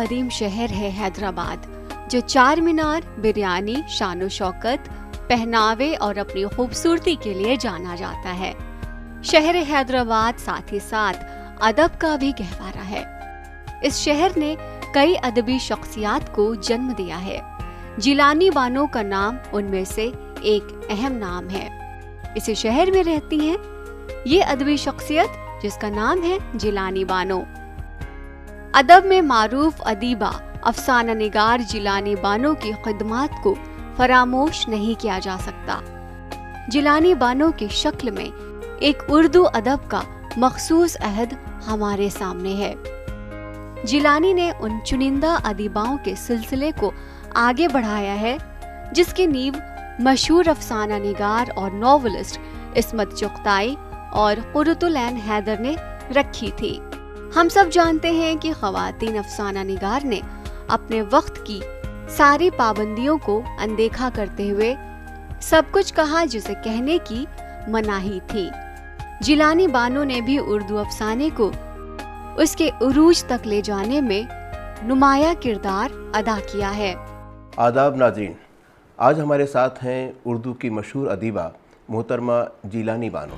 قدیم شہر ہے حیدرآباد، جو چار مینار، بریانی، شان و شوکت، پہناوے اور اپنی خوبصورتی کے لیے جانا جاتا ہے۔ شہر حیدرآباد ساتھ ہی ساتھ ادب کا بھی گہوارہ ہے۔ اس شہر نے کئی ادبی شخصیات کو جنم دیا ہے۔ جیلانی بانو کا نام ان میں سے ایک اہم نام ہے۔ اسی شہر میں رہتی ہیں یہ ادبی شخصیت جس کا نام ہے جیلانی بانو۔ ادب میں معروف ادیبہ افسانہ نگار جیلانی بانو کی خدمات کو فراموش نہیں کیا جا سکتا۔ جیلانی بانو کی شکل میں ایک اردو ادب کا مخصوص عہد ہمارے سامنے ہے۔ جیلانی نے ان چنندہ ادیباؤں کے سلسلے کو آگے بڑھایا ہے جس کی نیو مشہور افسانہ نگار اور ناولسٹ عصمت چغتائی اور قرۃ العین حیدر نے رکھی تھی۔ ہم سب جانتے ہیں کہ خواتین افسانہ نگار نے اپنے وقت کی ساری پابندیوں کو اندیکھا کرتے ہوئے سب کچھ کہا جسے کہنے کی مناہی تھی۔ جیلانی بانو نے بھی اردو افسانے کو اس کے عروج تک لے جانے میں نمایاں کردار ادا کیا ہے۔ آداب ناظرین، آج ہمارے ساتھ ہیں اردو کی مشہور ادیبہ محترمہ جیلانی بانو۔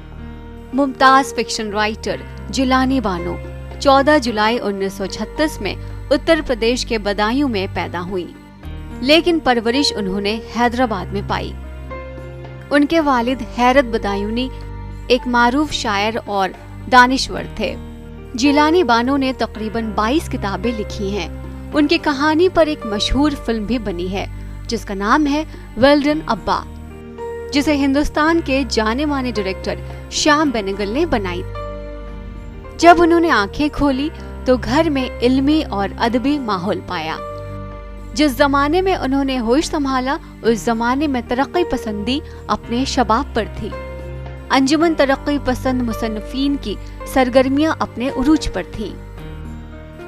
ممتاز فکشن رائٹر جیلانی بانو 14 جولائی 1936 میں اتر پردیش کے بدایوں میں پیدا ہوئی، لیکن پرورش انہوں نے حیدرآباد میں پائی۔ ان کے والد حیرت بدایونی ایک معروف شاعر اور دانشور تھے۔ جیلانی بانو نے تقریباً 22 کتابیں لکھی ہیں۔ ان کی کہانی پر ایک مشہور فلم بھی بنی ہے جس کا نام ہے ویلڈن ابا، جسے ہندوستان کے جانے مانے ڈائریکٹر شیام بینگل نے بنائی۔ جب انہوں نے آنکھیں کھولی تو گھر میں علمی اور ادبی ماحول پایا۔ جس زمانے میں انہوں نے ہوش سنبھالا اس زمانے میں ترقی پسندی اپنے شباب پر تھی۔ انجمن ترقی پسند مصنفین کی سرگرمیاں اپنے عروج پر تھیں۔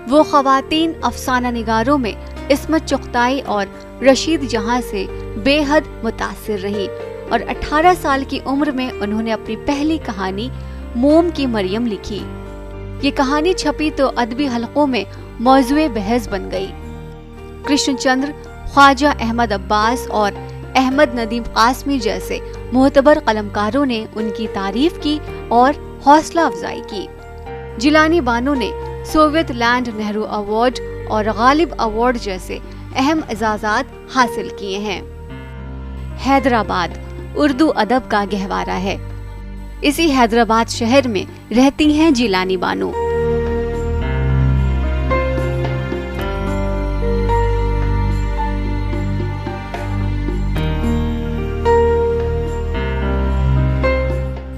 وہ خواتین افسانہ نگاروں میں عصمت چغتائی اور رشید جہاں سے بے حد متاثر رہی اور 18 سال کی عمر میں انہوں نے اپنی پہلی کہانی موم کی مریم لکھی۔ یہ کہانی چھپی تو ادبی حلقوں میں موضوع بحث بن گئی۔ کرشن چندر، خواجہ احمد عباس اور احمد ندیم قاسمی جیسے معتبر قلمکاروں نے ان کی تعریف کی اور حوصلہ افزائی کی۔ جیلانی بانو نے سوویت لینڈ نہرو ایوارڈ اور غالب ایوارڈ جیسے اہم اعزازات حاصل کیے ہیں۔ حیدرآباد اردو ادب کا گہوارہ ہے۔ اسی حیدرآباد شہر میں رہتی ہیں جیلانی بانو۔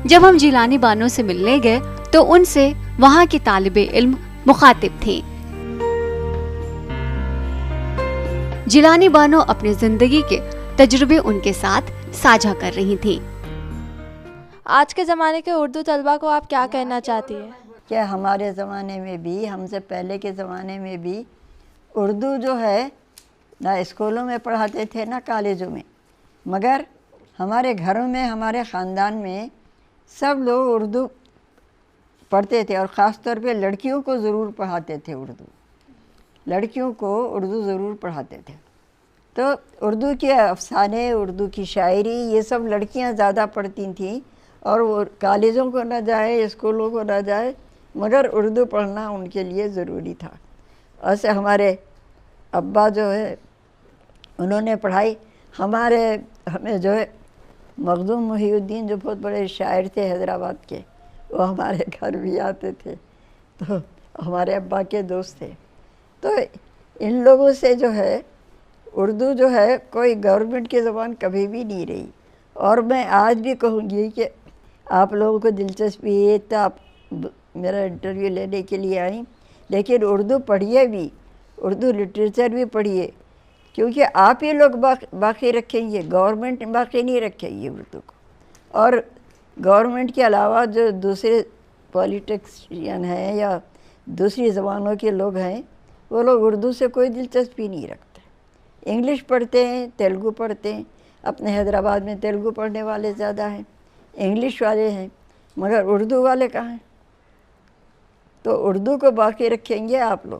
جب ہم جیلانی بانو سے ملنے گئے تو ان سے وہاں کی طالب علم مخاطب تھیں۔ جیلانی بانو اپنی زندگی کے تجربے ان کے ساتھ ساجھا کر رہی تھیں۔ آج کے زمانے کے اردو طلباء کو آپ کیا کہنا چاہتی ہیں؟ کہ ہمارے زمانے میں بھی، ہم سے پہلے کے زمانے میں بھی اردو جو ہے نہ اسکولوں میں پڑھاتے تھے نہ کالجوں میں، مگر ہمارے گھروں میں، ہمارے خاندان میں سب لوگ اردو پڑھتے تھے، اور خاص طور پہ لڑکیوں کو ضرور پڑھاتے تھے اردو۔ لڑکیوں کو اردو ضرور پڑھاتے تھے۔ تو اردو کے افسانے، اردو کی شاعری، یہ سب لڑکیاں زیادہ پڑھتی تھیں، اور وہ کالجوں کو نہ جائے، اسکولوں کو نہ جائے، مگر اردو پڑھنا ان کے لیے ضروری تھا۔ ایسے ہمارے ابا جو ہے انہوں نے پڑھائی۔ ہمیں جو ہے مخدوم محی الدین جو بہت بڑے شاعر تھے حیدرآباد کے، وہ ہمارے گھر بھی آتے تھے، تو ہمارے ابا کے دوست تھے۔ تو ان لوگوں سے جو ہے اردو جو ہے کوئی گورنمنٹ کی زبان کبھی بھی نہیں رہی۔ اور میں آج بھی کہوں گی کہ آپ لوگوں کو دلچسپی ہے تو آپ میرا انٹرویو لینے کے لیے آئیں، لیکن اردو پڑھیے بھی، اردو لٹریچر بھی پڑھیے، کیونکہ آپ ہی لوگ باقی رکھیں گے، گورنمنٹ باقی نہیں رکھے گی اردو کو۔ اور گورنمنٹ کے علاوہ جو دوسرے پولیٹکشین ہیں یا دوسری زبانوں کے لوگ ہیں، وہ لوگ اردو سے کوئی دلچسپی نہیں رکھتے۔ انگلش پڑھتے ہیں، تیلگو پڑھتے ہیں، اپنے حیدرآباد میں تیلگو پڑھنے والے زیادہ ہیں، انگلش والے ہیں، مگر اردو والے کہاں ہیں؟ تو اردو کو باقی رکھیں گے آپ لوگ۔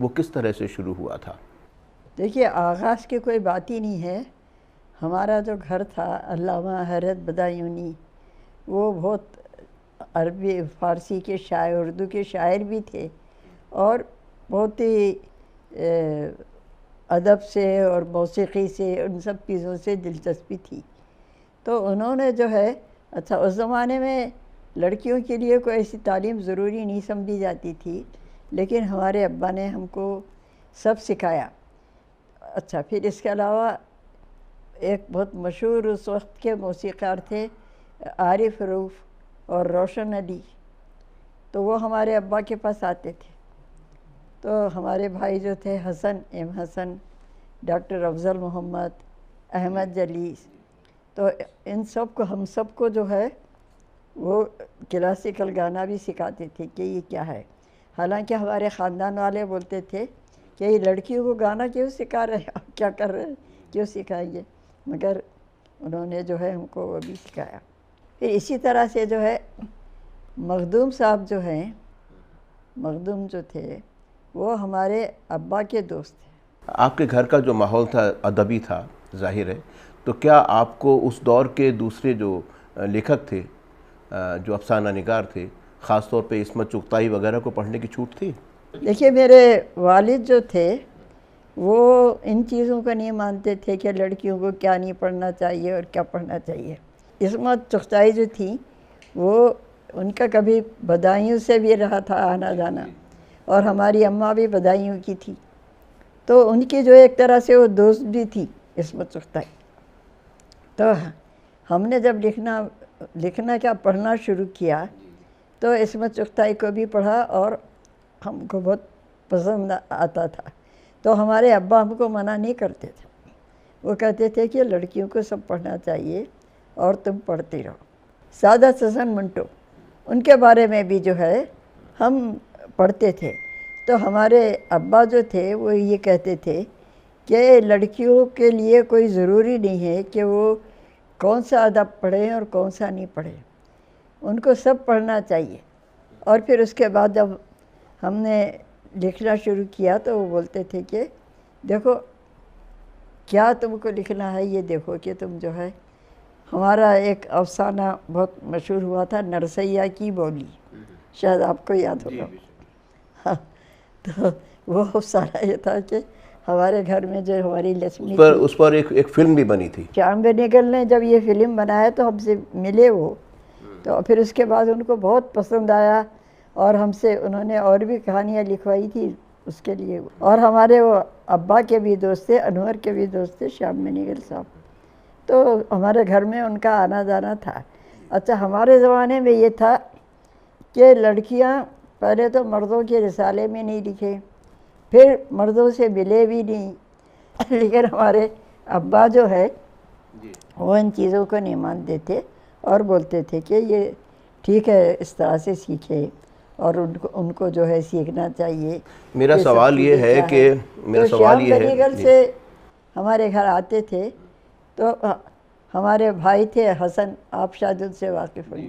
وہ کس طرح سے شروع ہوا تھا؟ دیکھیے آغاز کی کوئی بات ہی نہیں ہے. ہمارا جو گھر تھا علامہ حیرت بدایونی وہ بہت عربی فارسی کے شاعر اردو کے شاعر بھی تھے اور بہت ہی ادب سے اور موسیقی سے ان سب چیزوں سے دلچسپی تھی. تو انہوں نے جو ہے اچھا اس زمانے میں لڑکیوں کے لیے کوئی ایسی تعلیم ضروری نہیں سمجھی جاتی تھی لیکن ہمارے ابا نے ہم کو سب سکھایا. اچھا پھر اس کے علاوہ ایک بہت مشہور اس وقت کے موسیقار تھے عارف روف اور روشن علی. تو وہ ہمارے ابا کے پاس آتے تھے. تو ہمارے بھائی جو تھے حسن ایم حسن، ڈاکٹر افضل محمد، احمد جلیس، تو ان سب کو ہم سب کو جو ہے وہ کلاسیکل گانا بھی سکھاتے تھے کہ یہ کیا ہے. حالانکہ ہمارے خاندان والے بولتے تھے کہ یہ لڑکیوں کو گانا کیوں سکھا رہے ہیں، آپ کیا کر رہے ہیں، کیوں سکھائیں گے. مگر انہوں نے جو ہے ہم کو وہ بھی سکھایا. پھر اسی طرح سے جو ہے مخدوم صاحب جو ہیں، مخدوم جو تھے وہ ہمارے ابا کے دوست تھے. آپ کے گھر کا جو ماحول تھا ادبی تھا ظاہر ہے، تو کیا آپ کو اس دور کے دوسرے جو لیکھک تھے، جو افسانہ نگار تھے، خاص طور پہ عصمت چغتائی وغیرہ کو پڑھنے کی چھوٹ تھی؟ دیکھیے میرے والد جو تھے وہ ان چیزوں کو نہیں مانتے تھے کہ لڑکیوں کو کیا نہیں پڑھنا چاہیے اور کیا پڑھنا چاہیے. عصمت چغتائی جو تھی وہ ان کا کبھی بدایوں سے بھی رہا تھا آنا جانا، اور ہماری اماں بھی بدایوں کی تھی. تو ان کی جو ایک طرح سے وہ دوست بھی تھی عصمت چغتائی. تو ہم نے جب لکھنا کیا پڑھنا شروع کیا تو عصمت چغتائی کو بھی پڑھا اور ہم کو بہت پسند آتا تھا. تو ہمارے ابا ہم کو منع نہیں کرتے تھے. وہ کہتے تھے کہ لڑکیوں کو سب پڑھنا چاہیے اور تم پڑھتے رہو. سعادت حسن منٹو ان کے بارے میں بھی جو ہے ہم پڑھتے تھے. تو ہمارے ابا جو تھے وہ یہ کہتے تھے کہ لڑکیوں کے لیے کوئی ضروری نہیں ہے کہ وہ کون سا ادب پڑھیں اور کون سا نہیں پڑھیں، ان کو سب پڑھنا چاہیے. اور پھر اس کے بعد جب ہم نے لکھنا شروع کیا تو وہ بولتے تھے کہ دیکھو کیا تم کو لکھنا ہے، یہ دیکھو کہ تم جو ہے. ہمارا ایک افسانہ بہت مشہور ہوا تھا نرسیا کی بولی، شاید آپ کو یاد ہوگا. ہاں تو وہ افسانہ یہ تھا کہ ہمارے گھر میں جو ہماری لکشمی اس پر ایک فلم بھی بنی تھی. شیام بینگل نے جب یہ فلم بنایا تو ہم سے ملے وہ، تو پھر اس کے بعد ان کو بہت پسند آیا اور ہم سے انہوں نے اور بھی کہانیاں لکھوائی تھی اس کے لیے. اور ہمارے وہ ابا کے بھی دوست تھے، انور کے بھی دوست تھے شیام بینگل صاحب. تو ہمارے گھر میں ان کا آنا جانا تھا. اچھا ہمارے زمانے میں یہ تھا کہ لڑکیاں پہلے تو مردوں کے رسالے میں نہیں لکھے، پھر مردوں سے ملے بھی نہیں. لیکن ہمارے ابا جو ہے وہ ان چیزوں کو نہیں مانتے تھے اور بولتے تھے کہ یہ ٹھیک ہے اس طرح سے سیکھے اور ان کو جو ہے سیکھنا چاہیے. میرا سوال یہ ہے کہ شیام بینگل سے ہمارے گھر آتے تھے تو ہمارے بھائی تھے حسن، آپ شاید ان سے واقف ہوئے،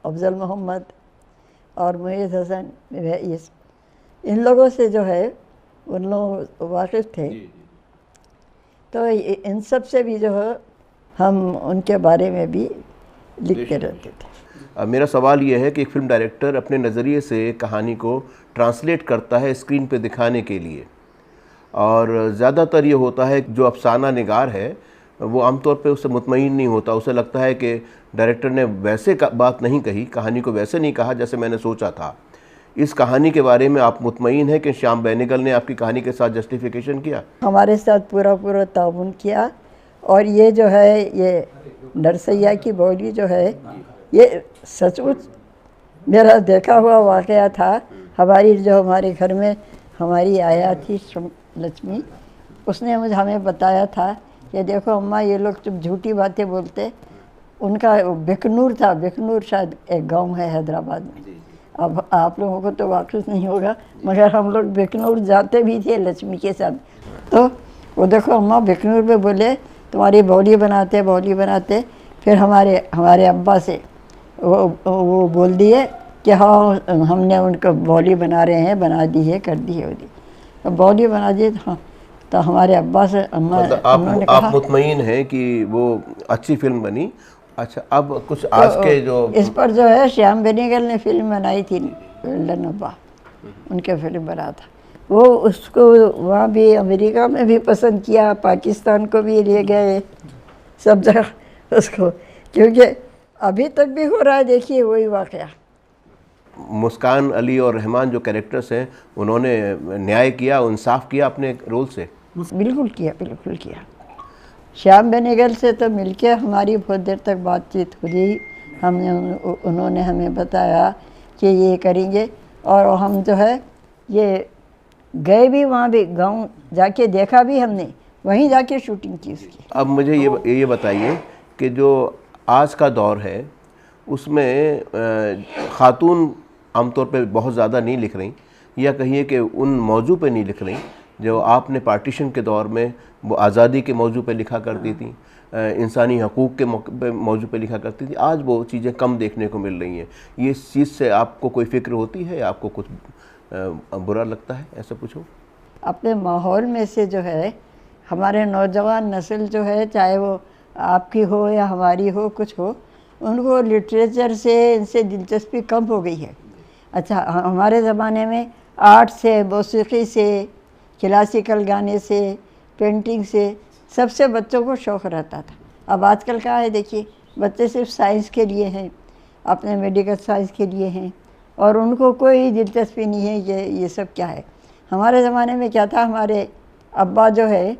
افضل محمد اور معید حسن، ان لوگوں سے جو ہے ان لوگ واقف تھے. تو ان سب سے بھی جو ہے ہم ان کے بارے میں بھی لکھتے رہتے تھے. میرا سوال یہ ہے کہ ایک فلم ڈائریکٹر اپنے نظریے سے کہانی کو ٹرانسلیٹ کرتا ہے اسکرین پہ دکھانے کے لیے، اور زیادہ تر یہ ہوتا ہے جو افسانہ نگار ہے وہ عام طور پہ اس سے مطمئن نہیں ہوتا. اسے لگتا ہے کہ ڈائریکٹر نے ویسے بات نہیں کہی، کہانی کو ویسے نہیں کہا جیسے میں نے سوچا تھا. اس کہانی کے بارے میں آپ مطمئن ہیں کہ شیام بینگل نے آپ کی کہانی کے ساتھ جسٹیفیکیشن کیا؟ ہمارے ساتھ پورا تعاون کیا. اور یہ جو ہے یہ نرسیا کی بولی جو ہے یہ سچ مچ میرا دیکھا ہوا واقعہ تھا. ہمارے گھر میں ہماری آیا تھی لکشمی، اس نے ہمیں بتایا تھا کہ دیکھو اماں یہ لوگ جب جھوٹی باتیں بولتے. ان کا بکنور تھا، بکنور شاید ایک گاؤں ہے حیدرآباد میں، اب آپ لوگوں کو تو واقف نہیں ہوگا مگر ہم لوگ بکنور جاتے بھی تھے لکشمی کے ساتھ. تو وہ دیکھو اماں بکنور میں بولے تمہاری بولی بناتے. پھر ہمارے ابا سے وہ بول دیے کہ ہاں ہم نے ان کو بولی بنا رہے ہیں، بنا دی ہے، کر دی ہے وہ دی بولی بنا دی ہاں، تو ہمارے ابا سے انہوں نے آپ کہا مطمئن ہیں کہ وہ اچھی فلم بنی؟ اچھا، اب کچھ آج کے جو اس پر جو ہے شیام بینیگل نے فلم بنائی تھی، ولڈن ابا ان کے فلم بنا تھا وہ، اس کو وہاں بھی امریکہ میں بھی پسند کیا، پاکستان کو بھی لے گئے، سب جگہ اس کو، کیونکہ ابھی تک بھی ہو رہا ہے، دیکھیے وہی واقعہ۔ مسکان علی اور رحمان جو کریکٹرز ہیں انہوں نے نیائے کیا، انصاف کیا اپنے رول سے؟ بالکل کیا، بالکل کیا۔ شیام بینیگل سے تو مل کے ہماری بہت دیر تک بات چیت ہوئی، ہم نے انہوں نے ہمیں بتایا کہ یہ کریں گے، اور ہم جو ہے یہ گئے بھی وہاں بھی، گاؤں جا کے دیکھا بھی ہم نے، وہیں جا کے شوٹنگ کی اس کی۔ اب مجھے یہ بتائیے کہ جو آج کا دور ہے اس میں خاتون عام طور پہ بہت زیادہ نہیں لکھ رہی، یا کہیے کہ ان موضوع پہ نہیں لکھ رہی جو آپ نے پارٹیشن کے دور میں وہ آزادی کے موضوع پہ لکھا کرتی تھیں، انسانی حقوق کے موضوع پہ لکھا کرتی تھی، آج وہ چیزیں کم دیکھنے کو مل رہی ہیں۔ یہ اس چیز سے آپ کو کوئی فکر ہوتی ہے، آپ کو کچھ برا لگتا ہے، ایسا پوچھو؟ اپنے ماحول میں سے جو ہے ہمارے نوجوان نسل جو ہے، چاہے وہ آپ کی ہو یا ہماری ہو، کچھ ہو، ان کو لٹریچر سے ان سے دلچسپی کم ہو گئی ہے۔ اچھا، ہمارے زمانے میں آرٹ سے، موسیقی سے، کلاسیکل گانے سے، پینٹنگ سے سب سے بچوں کو شوق رہتا تھا۔ اب آج کل کیا ہے، دیکھیے بچے صرف سائنس کے لیے ہیں، اپنے میڈیکل سائنس کے لیے ہیں، اور ان کو کوئی دلچسپی نہیں ہے کہ یہ سب کیا ہے۔ ہمارے زمانے میں کیا تھا، ہمارے ابا جو ہے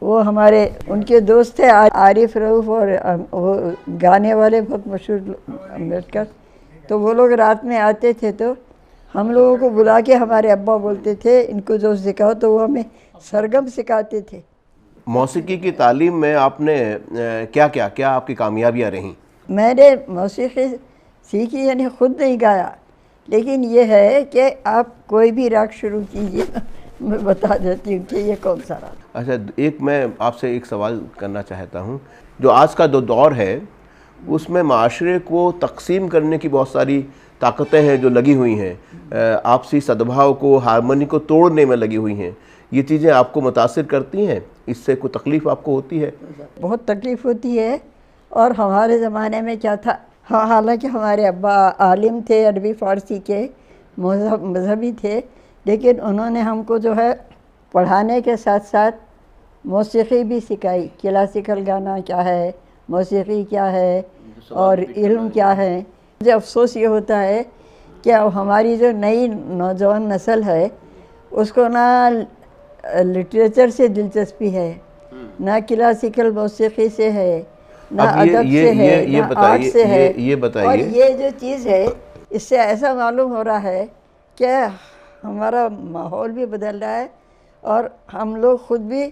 وہ ہمارے ان کے دوست تھے عارف رؤف، اور وہ گانے والے بہت مشہور امبیڈکر، تو وہ لوگ رات میں آتے تھے تو ہم لوگوں کو بلا کے ہمارے ابا بولتے تھے ان کو جو سکھاؤ، تو وہ ہمیں سرگم سکھاتے تھے۔ موسیقی کی تعلیم میں آپ نے کیا آپ کی کامیابیاں رہیں؟ میں نے موسیقی سیکھی، یعنی خود نہیں گایا، لیکن یہ ہے کہ آپ کوئی بھی راگ شروع کیجیے، میں بتا دیتی ہوں کہ یہ کون سا راگ۔ اچھا، میں آپ سے ایک سوال کرنا چاہتا ہوں، جو آج کا دور ہے اس میں معاشرے کو تقسیم کرنے کی بہت ساری طاقتیں ہیں جو لگی ہوئی ہیں، آپسی صدبھاؤ کو، ہارمونی کو توڑنے میں لگی ہوئی ہیں، یہ چیزیں آپ کو متاثر کرتی ہیں؟ اس سے کوئی تکلیف آپ کو ہوتی ہے؟ بہت تکلیف ہوتی ہے، اور ہمارے زمانے میں کیا تھا، حالانکہ ہمارے ابا عالم تھے، عربی فارسی کے مذہبی تھے، لیکن انہوں نے ہم کو جو ہے پڑھانے کے ساتھ ساتھ موسیقی بھی سکھائی، کلاسیکل گانا کیا ہے، موسیقی کیا ہے، اور علم کیا ہے۔ مجھے افسوس یہ ہوتا ہے کہ اب ہماری جو نئی نوجوان نسل ہے اس کو نہ لٹریچر سے دلچسپی ہے، نہ کلاسیکل موسیقی سے ہے، نہ ادب سے ہے، نہ آرٹ سے ہے، اور یہ جو چیز ہے اس سے ایسا معلوم ہو رہا ہے کہ ہمارا ماحول بھی بدل رہا ہے، اور ہم لوگ خود بھی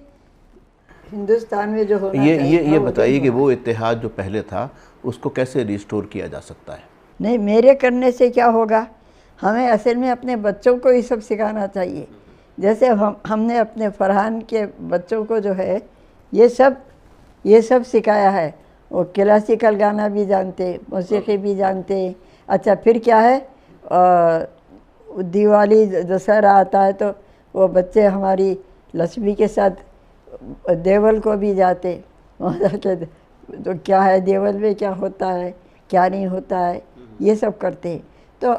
ہندوستان میں جو ہونا چاہیے۔ یہ بتائیے کہ وہ اتحاد جو پہلے تھا اس کو کیسے ریسٹور کیا جا سکتا ہے؟ نہیں، میرے کرنے سے کیا ہوگا، ہمیں اصل میں اپنے بچوں کو یہ سب سکھانا چاہیے، جیسے ہم نے اپنے فرحان کے بچوں کو جو ہے یہ سب سکھایا ہے، وہ کلاسیکل گانا بھی جانتے، موسیقی بھی جانتے۔ اچھا، پھر کیا ہے، دیوالی دسہرہ آتا ہے تو وہ بچے ہماری لکشمی کے ساتھ دیول کو بھی جاتے، تو کیا ہے دیول میں کیا ہوتا ہے، کیا نہیں ہوتا ہے، یہ سب کرتے ہیں۔ تو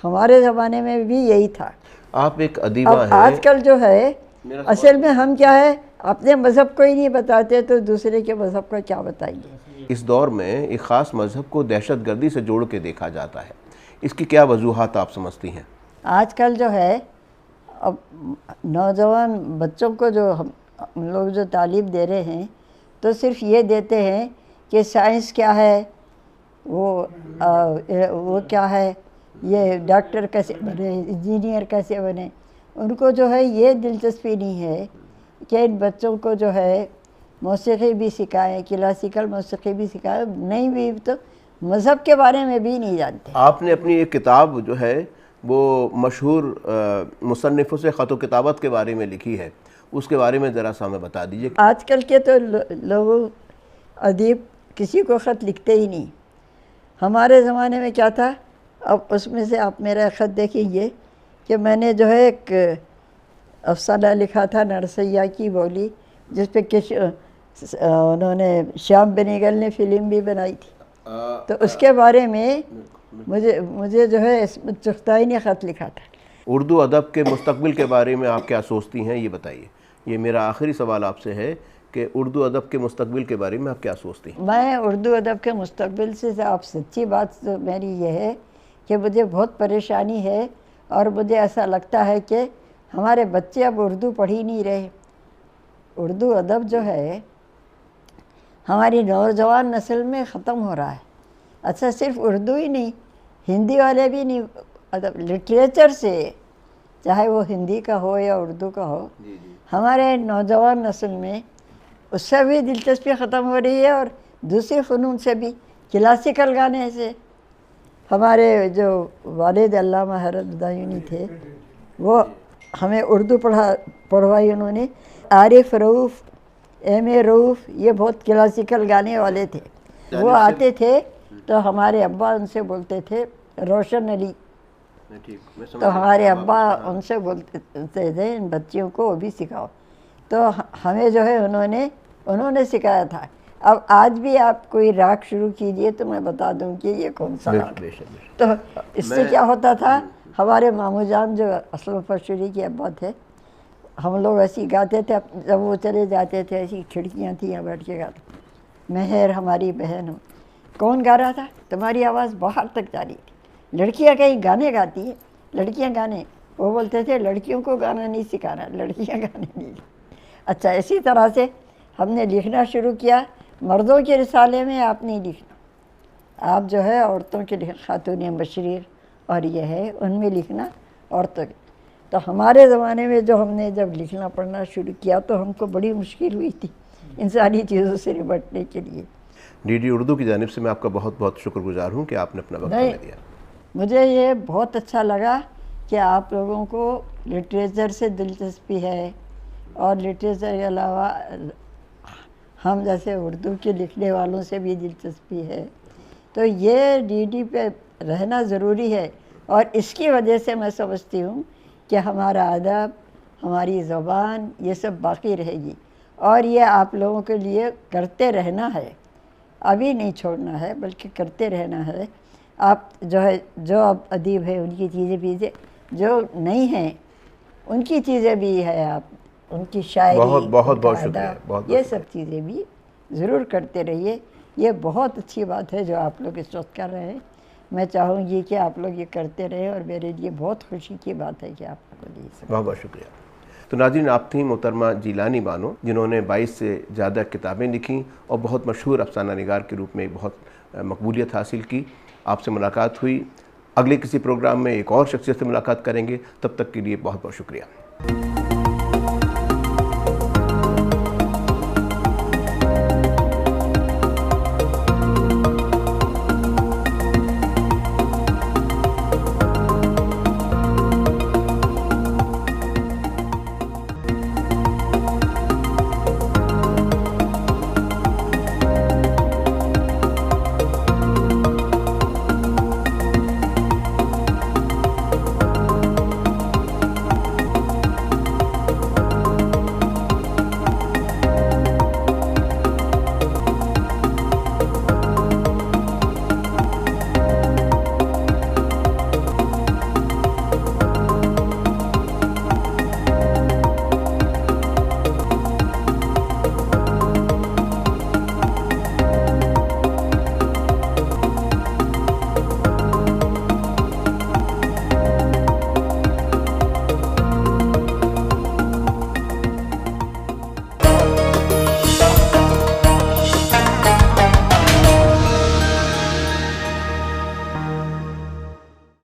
ہمارے زمانے میں بھی یہی تھا۔ آپ ایک ادیبہ ہیں۔ آج کل جو ہے اصل میں ہم کیا ہے، اپنے مذہب کو ہی نہیں بتاتے تو دوسرے کے مذہب کا کیا بتائیں گے۔ اس دور میں ایک خاص مذہب کو دہشت گردی سے جوڑ کے دیکھا جاتا ہے، اس کی کیا وجوہات آپ سمجھتی ہیں؟ آج کل جو ہے اب نوجوان بچوں کو جو ہم لوگ جو تعلیم دے رہے ہیں تو صرف یہ دیتے ہیں کہ سائنس کیا ہے، وہ کیا ہے، یہ ڈاکٹر کیسے بنے، انجینئر کیسے بنے۔ ان کو جو ہے یہ دلچسپی نہیں ہے کہ ان بچوں کو جو ہے موسیقی بھی سکھائیں، کلاسیکل موسیقی بھی سکھائیں، نہیں بھی تو مذہب کے بارے میں بھی نہیں جانتے۔ آپ نے اپنی ایک کتاب جو ہے وہ مشہور مصنفوں سے خط و کتابت کے بارے میں لکھی ہے، اس کے بارے میں ذرا سا ہمیں بتا دیجیے۔ آج کل کے تو لوگ ادیب کسی کو خط لکھتے ہی نہیں۔ ہمارے زمانے میں کیا تھا، اب اس میں سے آپ میرا خط دیکھیں گے کہ میں نے جو ہے ایک افسانہ لکھا تھا نرسیا کی بولی، جس پہ انہوں نے شیام بینیگل نے فلم بھی بنائی تھی، تو اس کے بارے میں مجھے جو ہے عصمت چغتائی نے خط لکھا تھا۔ اردو ادب کے مستقبل کے بارے میں آپ کیا سوچتی ہیں، یہ بتائیے۔ یہ میرا آخری سوال آپ سے ہے کہ اردو ادب کے مستقبل کے بارے میں آپ کیا سوچتی ہیں؟ میں اردو ادب کے مستقبل سے آپ سچی بات تو میری یہ ہے کہ مجھے بہت پریشانی ہے، اور مجھے ایسا لگتا ہے کہ ہمارے بچے اب اردو پڑھ ہی نہیں رہے۔ اردو ادب جو ہے ہماری نوجوان نسل میں ختم ہو رہا ہے۔ اچھا صرف اردو ہی نہیں، ہندی والے بھی نہیں، ادب لٹریچر سے، چاہے وہ ہندی کا ہو یا اردو کا ہو، ہمارے نوجوان نسل میں اس سے بھی دلچسپی ختم ہو رہی ہے، اور دوسرے فنون سے بھی، کلاسیکل گانے سے۔ ہمارے جو والد علامہ حیرت بدایونی تھے، وہ ہمیں اردو پڑھوائی انہوں نے۔ عارف رؤوف، ایم اے رؤوف، یہ بہت کلاسیکل گانے والے تھے۔ وہ آتے تھے تو ہمارے ابا ان سے بولتے تھے روشن علی، تو ہمارے ابا ان سے بولتے تھے ان بچیوں کو وہ بھی سکھاؤ، تو ہمیں جو ہے انہوں نے سکھایا تھا۔ اب آج بھی آپ کوئی راگ شروع کیجئے تو میں بتا دوں کہ یہ کون سا راگ ہے۔ تو اس سے کیا ہوتا تھا، ہمارے ماموں جان جو اسلم پرشوری کے ابا تھے، ہم لوگ ایسی گاتے تھے، جب وہ چلے جاتے تھے ایسی کھڑکیاں تھیں، یہاں بیٹھ کے گاتے، مہر ہماری بہن ہو، کون گا رہا تھا، تمہاری آواز باہر تک جا رہی تھی۔ لڑکیاں کہیں گانے گاتی ہیں، لڑکیاں گانے، وہ بولتے تھے لڑکیوں کو گانا نہیں سکھانا، لڑکیاں گانے نہیں۔ اچھا اسی طرح سے ہم نے لکھنا شروع کیا۔ مردوں کے رسالے میں آپ نہیں لکھنا، آپ جو ہے عورتوں کے خاتون بشریر اور یہ ہے ان میں لکھنا عورتوں کے۔ تو ہمارے زمانے میں ہم نے جب لکھنا پڑھنا شروع کیا تو ہم کو بڑی مشکل ہوئی تھی ان ساری چیزوں سے نمٹنے کے لیے۔ ڈی ڈی اردو کی جانب سے میں آپ کا بہت بہت شکر گزار ہوں کہ آپ نے اپنا وقت ہمیں دیا۔ مجھے یہ بہت اچھا لگا کہ آپ لوگوں کو لٹریچر سے دلچسپی ہے، اور لٹریچر کے علاوہ ہم جیسے اردو کے لکھنے والوں سے بھی دلچسپی ہے، تو یہ ڈی ڈی پہ رہنا ضروری ہے، اور اس کی وجہ سے میں سمجھتی ہوں کہ ہمارا ادب، ہماری زبان یہ سب باقی رہے گی، اور یہ آپ لوگوں کے لیے کرتے رہنا ہے، ابھی نہیں چھوڑنا ہے بلکہ کرتے رہنا ہے۔ آپ جو اب ادیب ہے ان کی چیزیں بھی جو نہیں ہیں ان کی چیزیں بھی ہے، آپ ان کی شاعری، بہت ان کا شکریہ، ادب، بہت یہ سب چیزیں بھی ضرور کرتے رہیے۔ یہ بہت اچھی بات ہے جو آپ لوگ اس وقت کر رہے ہیں۔ میں چاہوں گی کہ آپ لوگ یہ کرتے رہیں، اور میرے لیے بہت خوشی کی بات ہے کہ آپ لوگوں نے یہ سب۔ بہت بہت شکریہ۔ تو ناظرین، آپ تھیں محترمہ جیلانی بانو، جنہوں نے 22 سے زیادہ کتابیں لکھیں اور بہت مشہور افسانہ نگار کے روپ میں بہت مقبولیت حاصل کی۔ آپ سے ملاقات ہوئی، اگلے کسی پروگرام میں ایک اور شخصیت سے ملاقات کریں گے، تب تک کے لیے بہت بہت شکریہ۔